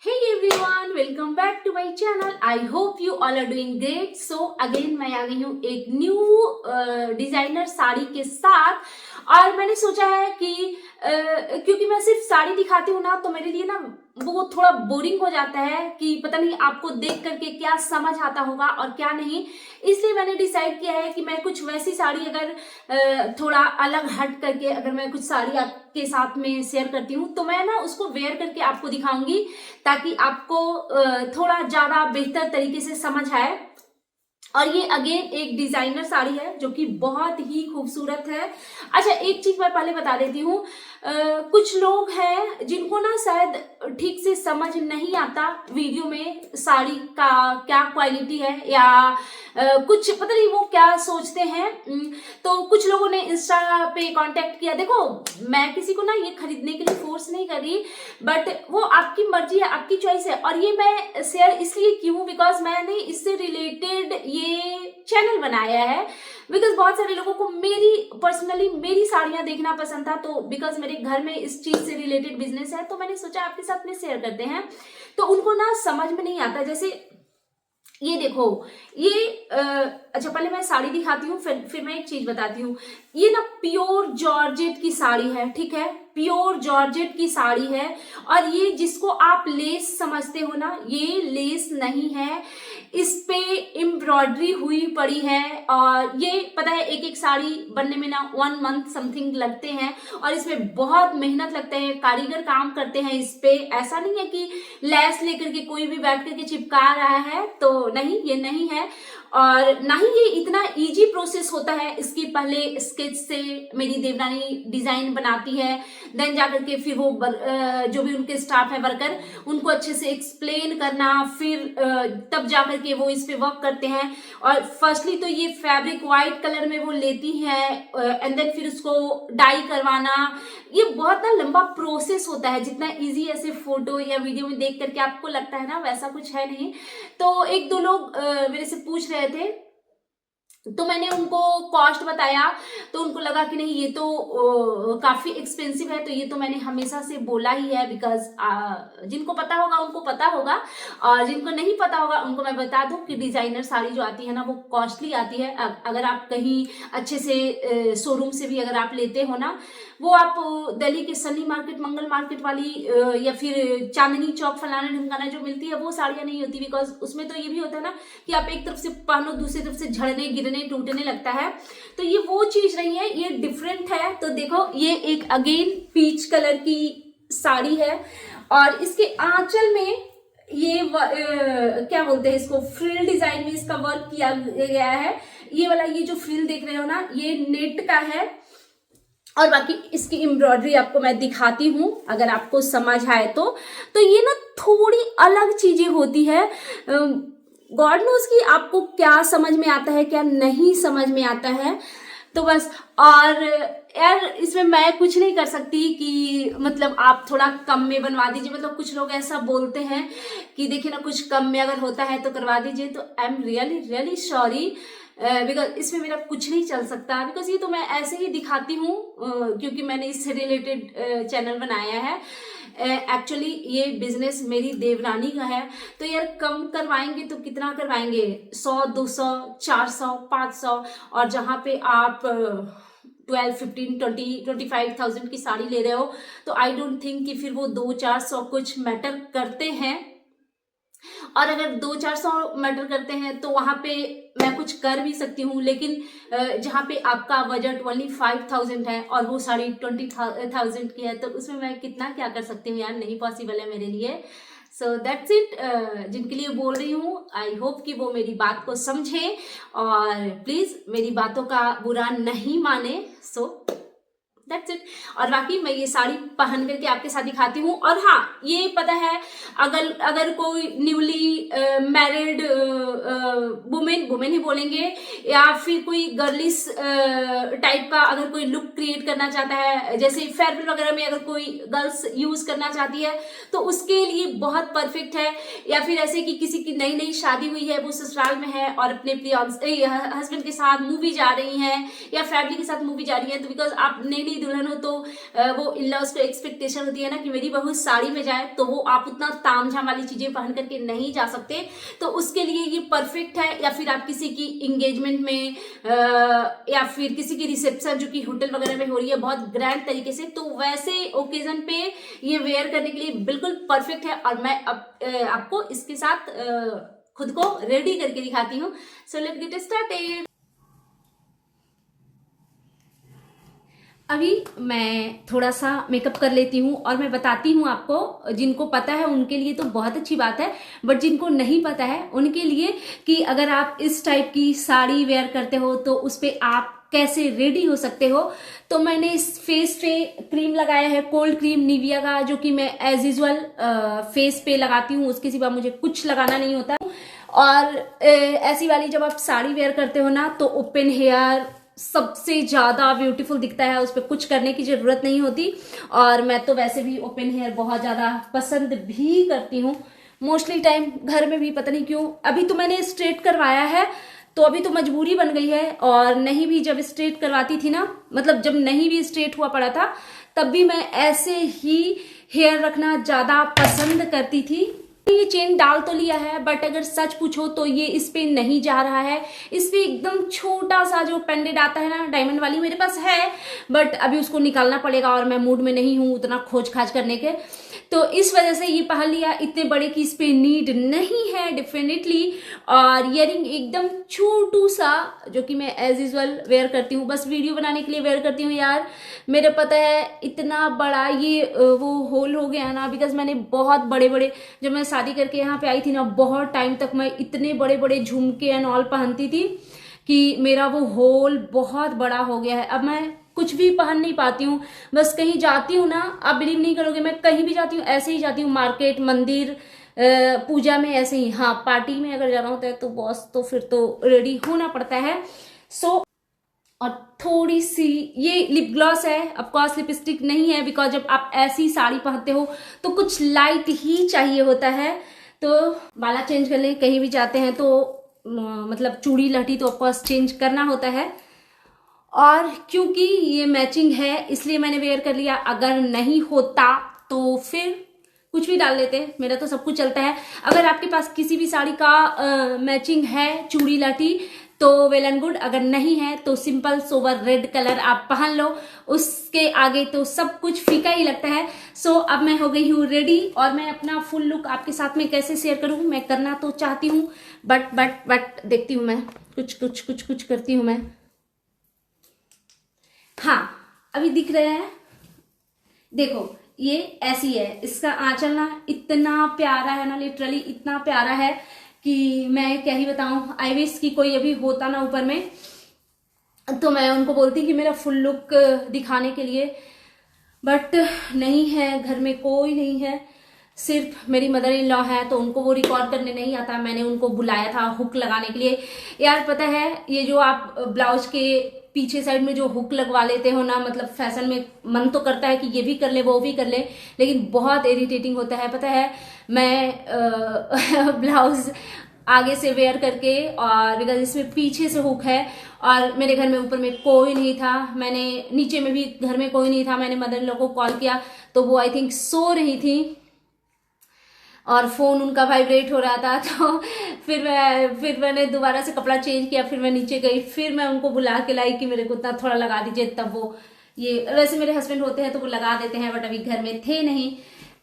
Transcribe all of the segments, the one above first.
Hey everyone, welcome back to my channel. I hope you all are doing great. So again मैं आ गई हूँ एक new designer sari के साथ। और मैंने सोचा है कि क्योंकि मैं सिर्फ साड़ी दिखाती हूँ ना, तो मेरे लिए ना वो थोड़ा बोरिंग हो जाता है कि पता नहीं आपको देख करके क्या समझ आता होगा और क्या नहीं। इसलिए मैंने डिसाइड किया है कि मैं कुछ वैसी साड़ी अगर थोड़ा अलग हट करके अगर मैं कुछ साड़ी आपके साथ में शेयर करती हूँ तो मैं ना उसको वेयर करके आपको दिखाऊंगी, ताकि आपको थोड़ा ज्यादा बेहतर तरीके से समझ आए। और ये अगेन एक डिजाइनर साड़ी है जो कि बहुत ही खूबसूरत है। अच्छा, एक चीज मैं पहले बता देती हूँ, कुछ लोग हैं जिनको ना शायद ठीक से समझ नहीं आता वीडियो में साड़ी का क्या क्वालिटी है, या कुछ पता नहीं वो क्या सोचते हैं। तो कुछ लोगों ने इंस्टा पे कांटेक्ट किया। देखो, मैं किसी को ना ये खरीदने के लिए फोर्स नहीं कर रही, बट वो आपकी मर्जी है, आपकी चॉइस है। और ये मैं शेयर इसलिए की हूँ बिकॉज मैंने इससे रिलेटेड ये चैनल बनाया है, बिकॉज बहुत सारे लोगों को पर्सनली मेरी साड़ियां देखना पसंद था। तो बिकॉज मेरे घर में इस चीज से रिलेटेड बिजनेस है, तो मैंने सोचा आपके साथ में शेयर करते हैं। तो उनको ना समझ में नहीं आता। जैसे ये देखो, ये अच्छा पहले मैं साड़ी दिखाती हूँ, फिर मैं एक चीज बताती हूँ। ये ना प्योर जॉर्जेट की साड़ी है, ठीक है, प्योर जॉर्जेट की साड़ी है। और ये जिसको आप लेस समझते हो ना, ये लेस नहीं है, इस पे एम्ब्रॉयडरी हुई पड़ी है। और ये पता है एक एक साड़ी बनने में ना 1 मंथ समथिंग लगते हैं, और इसमें बहुत मेहनत लगता है, कारीगर काम करते हैं इस पे। ऐसा नहीं है कि लैस लेकर के कोई भी बैठ करके चिपका रहा है, तो नहीं, ये नहीं है। और ना ही ये इतना इजी प्रोसेस होता है। इसकी पहले स्केच से मेरी देवरानी डिजाइन बनाती है, देन जाकर के फिर वो जो भी उनके स्टाफ है वर्कर, उनको अच्छे से एक्सप्लेन करना, फिर तब जाकर के वो इस पे वर्क करते हैं। और फर्स्टली तो ये फैब्रिक व्हाइट कलर में वो लेती है, एंड देन फिर उसको डाई करवाना। ये बहुत ना लंबा प्रोसेस होता है। जितना इजी ऐसे फोटो या वीडियो में देख करके आपको लगता है ना, वैसा कुछ है नहीं। तो एक दो लोग मेरे से पूछ रहे थे, तो मैंने उनको कॉस्ट बताया, तो उनको लगा कि नहीं ये तो काफी एक्सपेंसिव है। तो ये तो मैंने हमेशा से बोला ही है, बिकॉज जिनको पता होगा उनको पता होगा, और जिनको नहीं पता होगा उनको मैं बता दूं कि डिजाइनर साड़ी जो आती है ना वो कॉस्टली आती है। अगर आप कहीं अच्छे से शोरूम से भी अगर आप लेते हो ना, वो आप दिल्ली के सनी मार्केट, मंगल मार्केट वाली या फिर चांदनी चौक फलाना ढिमकाना जो मिलती है, वो साड़ियां नहीं होती। बिकॉज उसमें तो ये भी होता है ना कि आप एक तरफ से पहनो, दूसरी तरफ से झड़ने गिरने टूटने लगता है। तो ये वो चीज नहीं है, ये डिफरेंट है। तो देखो, ये एक अगेन पीच कलर की साड़ी है, और इसके आंचल में ये क्या बोलते हैं इसको, फ्रिल डिजाइन में इसका वर्क किया गया है। ये वाला, ये जो फ्रिल देख रहे हो ना, ये नेट का है। और बाकी इसकी एम्ब्रॉयडरी आपको मैं दिखाती हूँ अगर आपको समझ आए तो ये ना थोड़ी अलग चीजें होती है। गॉड नोज कि आपको क्या समझ में आता है, क्या नहीं समझ में आता है, तो बस। और यार इसमें मैं कुछ नहीं कर सकती कि मतलब आप थोड़ा कम में बनवा दीजिए। मतलब कुछ लोग ऐसा बोलते हैं कि देखिए ना, कुछ कम में अगर होता है तो करवा दीजिए। तो I am really really sorry, because इसमें मेरा कुछ नहीं चल सकता। बिकॉज ये तो मैं ऐसे ही दिखाती हूँ क्योंकि मैंने इससे रिलेटेड चैनल बनाया है। एक्चुअली ये बिजनेस मेरी देवरानी का है। तो यार कम करवाएंगे तो कितना करवाएंगे, 100 200 400 500, और जहाँ पे आप 12 15 20 25,000 की साड़ी ले रहे हो, तो आई डोंट थिंक कि फिर वो 200-400 कुछ मैटर करते हैं। और अगर 200-400 मैटर करते हैं तो वहां पे मैं कुछ कर भी सकती हूँ, लेकिन जहाँ पे आपका बजट ओनली 5,000 है और वो साड़ी 20,000 की है, तो उसमें मैं कितना क्या कर सकती हूँ यार, नहीं पॉसिबल है मेरे लिए। So that's it. जिनके लिए बोल रही हूँ, आई होप कि वो मेरी बात को समझे और प्लीज मेरी बातों का बुरा नहीं माने। So that's it. और बाकी मैं ये साड़ी पहन करके आपके साथ दिखाती हूँ। और हाँ, ये पता है, अगर कोई न्यूली मैरिड वुमेन ही बोलेंगे, या फिर कोई गर्लिश टाइप का अगर कोई लुक क्रिएट करना चाहता है, जैसे फेयरवेल वगैरह में अगर कोई गर्ल्स यूज करना चाहती है, तो उसके लिए बहुत परफेक्ट है। या फिर ऐसे कि किसी की नई नई शादी हुई है, वो ससुराल में है और अपने हस्बैंड के साथ मूवी जा रही हैं या फैमिली के साथ मूवी जा रही है, तो बिकॉज आप नई भी दुल्हन हो तो वो इन लॉज को एक्सपेक्टेशन होती है ना कि मेरी बहू साड़ी में जाए, तो वो आप उतना तामझाम वाली चीजें पहन करके नहीं जा सकते। तो उसके लिए ये परफेक्ट है। या फिर आप किसी की इंगेजमेंट में या फिर किसी की रिसेप्शन जो कि होटल वगैरह में हो रही है बहुत ग्रैंड तरीके से, तो वैसे ओकेजन पे ये वेयर करने के लिए बिल्कुल परफेक्ट है। और मैं अब आपको इसके साथ खुद को रेडी करके दिखाती हूँ। So let's get started. अभी मैं थोड़ा सा मेकअप कर लेती हूँ और मैं बताती हूँ आपको, जिनको पता है उनके लिए तो बहुत अच्छी बात है, बट जिनको नहीं पता है उनके लिए कि अगर आप इस टाइप की साड़ी वेयर करते हो तो उस पर आप कैसे रेडी हो सकते हो। तो मैंने इस फेस पे क्रीम लगाया है, कोल्ड क्रीम निविया का, जो कि मैं एज यूजुअल फेस पे लगाती हूँ, उसके सिवा मुझे कुछ लगाना नहीं होता। और ऐसी वाली जब आप साड़ी वेयर करते हो ना तो ओपन हेयर सबसे ज्यादा ब्यूटीफुल दिखता है, उस पर कुछ करने की जरूरत नहीं होती। और मैं तो वैसे भी ओपन हेयर बहुत ज्यादा पसंद भी करती हूँ, मोस्टली टाइम घर में भी, पता नहीं क्यों। अभी तो मैंने स्ट्रेट करवाया है तो अभी तो मजबूरी बन गई है, और नहीं भी जब स्ट्रेट करवाती थी ना, मतलब जब नहीं भी स्ट्रेट हुआ पड़ा था तब भी मैं ऐसे ही हेयर रखना ज्यादा पसंद करती थी। ये चेन डाल तो लिया है, बट अगर सच पूछो तो ये इस पे नहीं जा रहा है। इस पे एकदम छोटा सा जो पेंडेंट आता है ना डायमंड वाली, मेरे पास है, बट अभी उसको निकालना पड़ेगा और मैं मूड में नहीं हूं उतना खोज खाज करने के, तो इस वजह से ये पहन लिया। इतने बड़े की इस पे नीड नहीं है डेफिनेटली। और इयरिंग एकदम छोटू सा, जो कि मैं एज यूजुअल वेयर करती हूँ, बस वीडियो बनाने के लिए वेयर करती हूँ यार। मेरे पता है इतना बड़ा ये वो होल हो गया ना, बिकॉज मैंने बहुत बड़े बड़े, जब मैं शादी करके यहाँ पे आई थी ना, बहुत टाइम तक मैं इतने बड़े बड़े झुमके एंड ऑल पहनती थी कि मेरा वो होल बहुत बड़ा हो गया है। अब मैं कुछ भी पहन नहीं पाती हूँ, बस कहीं जाती हूँ ना, आप बिलीव नहीं करोगे, मैं कहीं भी जाती हूँ ऐसे ही जाती हूँ, मार्केट, मंदिर, पूजा में ऐसे ही। हाँ, पार्टी में अगर जाना होता है तो बॉस, तो फिर तो रेडी होना पड़ता है। सो और थोड़ी सी ये लिप ग्लॉस है, ऑफकोर्स लिपस्टिक नहीं है, बिकॉज जब आप ऐसी साड़ी पहनते हो तो कुछ लाइट ही चाहिए होता है। तो बाला चेंज कर लें, कहीं भी जाते हैं तो मतलब चूड़ी लहठी तो ऑफकोर्स चेंज करना होता है। और क्योंकि ये मैचिंग है इसलिए मैंने वेयर कर लिया, अगर नहीं होता तो फिर कुछ भी डाल लेते, मेरा तो सब कुछ चलता है। अगर आपके पास किसी भी साड़ी का मैचिंग है चूड़ी लाठी तो वेल एंड गुड, अगर नहीं है तो सिंपल सोबर रेड कलर आप पहन लो, उसके आगे तो सब कुछ फीका ही लगता है। सो अब मैं हो गई हूँ रेडी, और मैं अपना फुल लुक आपके साथ में कैसे शेयर करूँ, मैं करना तो चाहती हूँ, बट देखती हूँ, मैं कुछ करती हूँ मैं। हाँ, अभी दिख रहे हैं, देखो ये ऐसी है, इसका आंचल ना इतना प्यारा है ना, लिटरली इतना प्यारा है कि मैं क्या ही बताऊं। आई विश कि कोई अभी होता ना ऊपर में, तो मैं उनको बोलती कि मेरा फुल लुक दिखाने के लिए, बट नहीं है, घर में कोई नहीं है, सिर्फ मेरी मदर इन लॉ है, तो उनको वो रिकॉर्ड करने नहीं आता। मैंने उनको बुलाया था हुक लगाने के लिए। यार पता है, ये जो आप ब्लाउज के पीछे साइड में जो हुक लगवा लेते हो ना, मतलब फैशन में मन तो करता है कि ये भी कर ले वो भी कर ले, लेकिन बहुत इरिटेटिंग होता है। पता है, मैं ब्लाउज आगे से वेयर करके, और बिकॉज इसमें पीछे से हुक है, और मेरे घर में ऊपर में कोई नहीं था, मैंने नीचे में भी घर में कोई नहीं था, मैंने मदर इन लॉ को कॉल किया तो वो आई थिंक सो रही थी, और फोन उनका वाइब्रेट हो रहा था। तो फिर मैंने दोबारा से कपड़ा चेंज किया, फिर मैं नीचे गई, फिर मैं उनको बुला के लाई कि मेरे को इतना थोड़ा लगा दीजिए, तब वो, ये वैसे मेरे हस्बैंड होते हैं तो वो लगा देते हैं, बट अभी घर में थे नहीं।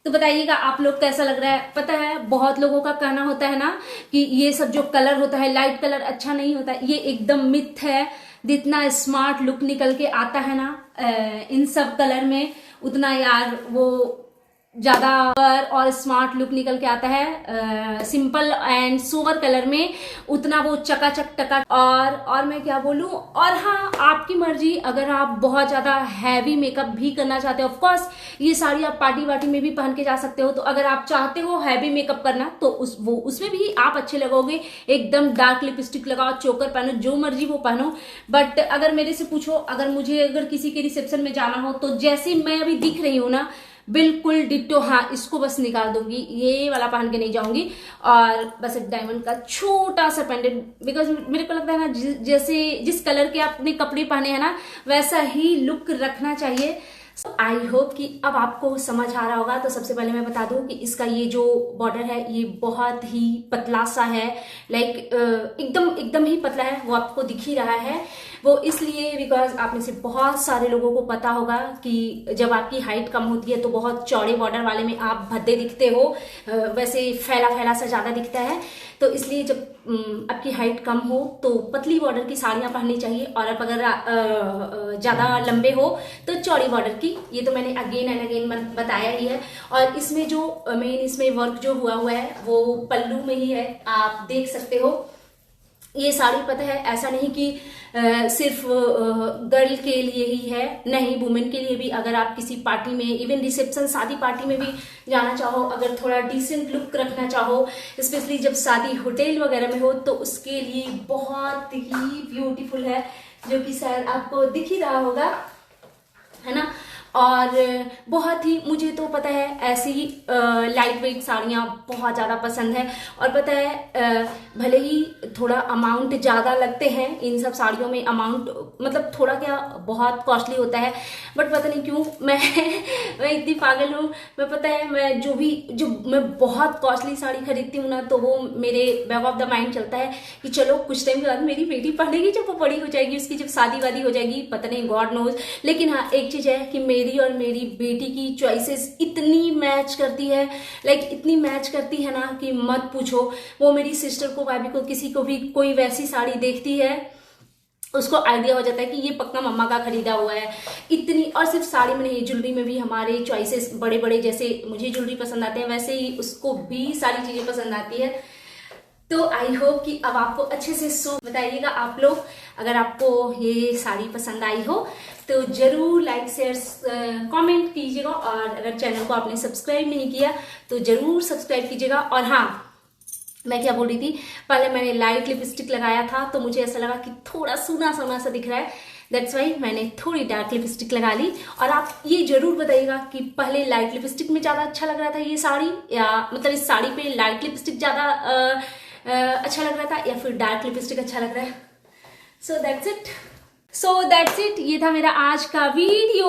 तो बताइएगा आप लोग कैसा लग रहा है। पता है बहुत लोगों का कहना होता है ना कि ये सब जो कलर होता है लाइट कलर अच्छा नहीं होता, ये एकदम मिथ है। जितना स्मार्ट लुक निकल के आता है ना इन सब कलर में, उतना यार वो ज्यादा और स्मार्ट लुक निकल के आता है सिंपल एंड सोवर कलर में, उतना वो चकाचक टका। और मैं क्या बोलूं, और हाँ आपकी मर्जी, अगर आप बहुत ज्यादा हैवी मेकअप भी करना चाहते हो, ऑफ कोर्स ये साड़ी आप पार्टी वार्टी में भी पहन के जा सकते हो। तो अगर आप चाहते हो हैवी मेकअप करना तो उसमें भी आप अच्छे लगोगे। एकदम डार्क लिपस्टिक लगाओ, चोकर पहनो, जो मर्जी वो पहनो। बट अगर मेरे से पूछो, अगर किसी के रिसेप्शन में जाना हो तो जैसे मैं अभी दिख रही हूँ ना, बिल्कुल डिट्टो। हाँ, इसको बस निकाल दूंगी, ये वाला पहन के नहीं जाऊंगी। और बस एक डायमंड का छोटा सा पेंडेंट, बिकॉज मेरे को लगता है ना जैसे जिस कलर के आपने कपड़े पहने हैं ना वैसा ही लुक रखना चाहिए। आई होप कि अब आपको समझ आ रहा होगा। तो सबसे पहले मैं बता दूं कि इसका ये जो बॉर्डर है ये बहुत ही पतला सा है, लाइक एकदम ही पतला है, वो आपको दिख ही रहा है। वो इसलिए बिकॉज आप में से बहुत सारे लोगों को पता होगा कि जब आपकी हाइट कम होती है तो बहुत चौड़े बॉर्डर वाले में आप भद्दे दिखते हो, वैसे फैला फैला सा ज्यादा दिखता है। तो इसलिए जब आपकी हाइट कम हो तो पतली बॉर्डर की साड़ियां पहननी चाहिए, और अब अगर ज्यादा लंबे हो तो चौड़ी बॉर्डर की। ये तो मैंने अगेन एंड अगेन बताया ही है। और इसमें जो मेन इसमें वर्क जो हुआ है वो पल्लू में ही है, आप देख सकते हो। ये साड़ी पता है ऐसा नहीं कि सिर्फ गर्ल के लिए ही है, नहीं, वुमेन के लिए भी। अगर आप किसी पार्टी में, इवन रिसेप्शन शादी पार्टी में भी जाना चाहो, अगर थोड़ा डिसेंट लुक रखना चाहो, स्पेशली जब शादी होटल वगैरह में हो, तो उसके लिए बहुत ही ब्यूटीफुल है, जो कि शायद आपको दिख ही रहा होगा, है ना। और बहुत ही, मुझे तो पता है ऐसी लाइट वेट साड़ियाँ बहुत ज़्यादा पसंद है। और पता है भले ही थोड़ा अमाउंट ज़्यादा लगते हैं इन सब साड़ियों में, अमाउंट मतलब थोड़ा क्या बहुत कॉस्टली होता है, बट पता नहीं क्यों मैं इतनी पागल हूँ। मैं पता है मैं बहुत कॉस्टली साड़ी खरीदती हूँ ना, तो वो मेरे बैक ऑफ द माइंड चलता है कि चलो कुछ टाइम के बाद मेरी बेटी पहनेगी, जब वो बड़ी हो जाएगी, उसकी जब शादी वादी हो जाएगी, पता नहीं, गॉड नोज। लेकिन हाँ, एक चीज़ है कि मेरी और मेरी बेटी की चॉइसेस इतनी मैच करती है, लाइक इतनी मैच करती है ना कि मत पूछो। वो मेरी सिस्टर को, भाभी को, किसी को भी कोई वैसी साड़ी देखती है, उसको आइडिया हो जाता है कि ये पक्का मम्मा का खरीदा हुआ है। इतनी, और सिर्फ साड़ी में नहीं, ज्वेलरी में भी हमारे चॉइसेस बड़े बड़े, जैसे मुझे ज्वेलरी पसंद आते हैं वैसे ही उसको भी सारी चीजें पसंद आती है। तो आई होप कि अब आपको अच्छे से बताइएगा आप लोग, अगर आपको ये साड़ी पसंद आई हो तो जरूर लाइक शेयर कमेंट कीजिएगा। और अगर चैनल को आपने सब्सक्राइब नहीं किया तो जरूर सब्सक्राइब कीजिएगा। और हाँ, मैं क्या बोल रही थी, पहले मैंने लाइट लिपस्टिक लगाया था तो मुझे ऐसा लगा कि थोड़ा सूना सूना सा दिख रहा है, दैट्स वाई मैंने थोड़ी डार्क लिपस्टिक लगा ली। और आप ये जरूर बताइएगा कि पहले लाइट लिपस्टिक में ज्यादा अच्छा लग रहा था ये साड़ी, या मतलब इस साड़ी पे लाइट लिपस्टिक ज्यादा अच्छा लग रहा था, या फिर डार्क लिपस्टिक अच्छा लग रहा है। सो दैट्स इट, ये था मेरा आज का वीडियो।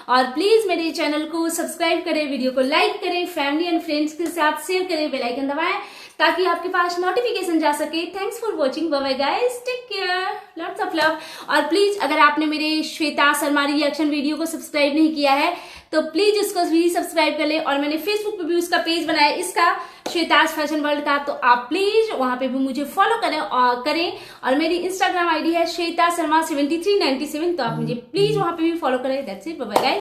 और प्लीज मेरे चैनल को सब्सक्राइब करें, वीडियो को लाइक करें, फैमिली एंड फ्रेंड्स के साथ शेयर करें, बेल आइकन दबाएं ताकि आपके पास नोटिफिकेशन जा सके। Thanks for watching, bye bye guys, take care, lots of love. और प्लीज अगर आपने मेरे श्वेता शर्मा रिएक्शन वीडियो को सब्सक्राइब नहीं किया है तो प्लीज उसको भी सब्सक्राइब कर ले। और मैंने फेसबुक पे भी उसका पेज बनाया इसका, श्वेताज फैशन वर्ल्ड का, तो आप प्लीज वहां पे भी मुझे फॉलो करें। और मेरी इंस्टाग्राम आईडी है श्वेता शर्मा 7397, तो आप मुझे प्लीज वहां पे भी फॉलो करें। That's it, bye bye guys.